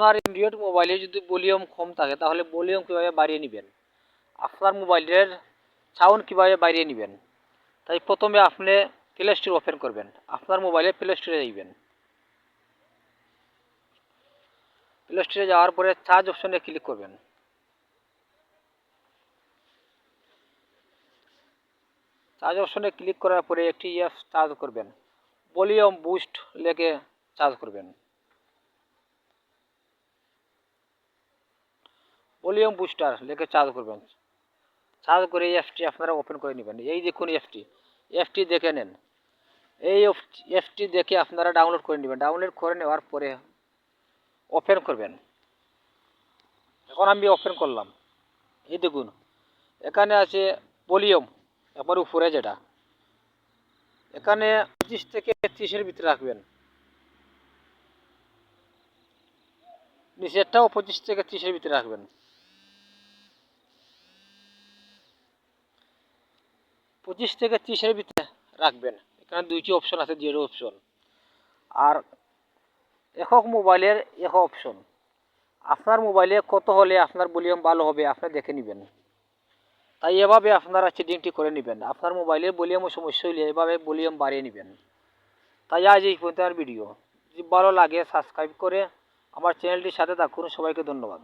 আপনার অ্যান্ড্রয়েড মোবাইলে যদি ভলিউম কম থাকে তাহলে ভলিউম কীভাবে বাড়িয়ে নেবেন, আপনার মোবাইলের সাউন্ড কীভাবে বাড়িয়ে নেবেন। তাই প্রথমে আপনি প্লে স্টোর ওপেন করবেন, আপনার মোবাইলে প্লে স্টোরে যাইবেন। প্লে স্টোরে যাওয়ার পরে চার্জ অপশনে ক্লিক করবেন। চার্জ অপশনে ক্লিক করার পরে একটি অ্যাপ চার্জ করবেন, ভলিউম বুস্ট লেগে চার্জ করবেন। ভলিউম বুস্টার লেগে চার্জ করবেন। চার্জ করে এই অ্যাপটি আপনারা ওপেন করে নেবেন। এই দেখুন অ্যাপটি দেখে নেন। এই অ্যাপটি দেখে আপনারা ডাউনলোড করে নেবেন। ডাউনলোড করে নেওয়ার পরে ওপেন করবেন। এখন আমি ওপেন করলাম। এই দেখুন এখানে আছে ভলিউম, একবার উপরে যেটা, এখানে 25 থেকে 30-এর ভিতরে রাখবেন। নিচেরটাও 25 থেকে 30-এর ভিতরে রাখবেন। 25 থেকে 30-এর ভিতরে রাখবেন। এখানে দুইটি অপশন আছে, জিরো অপশন আর একক মোবাইলের একক অপশন। আপনার মোবাইলে কত হলে আপনার ভলিউম ভালো হবে আপনি দেখে নেবেন। তাই এভাবে আপনারা সেটিংটি করে নেবেন। আপনার মোবাইলের ভলিউমের সমস্যা হলে এভাবে ভলিউম বাড়িয়ে নেবেন। তাই আজ এই পর্যন্ত ভিডিও। যদি ভালো লাগে সাবস্ক্রাইব করে আমার চ্যানেলটির সাথে থাকুন। সবাইকে ধন্যবাদ।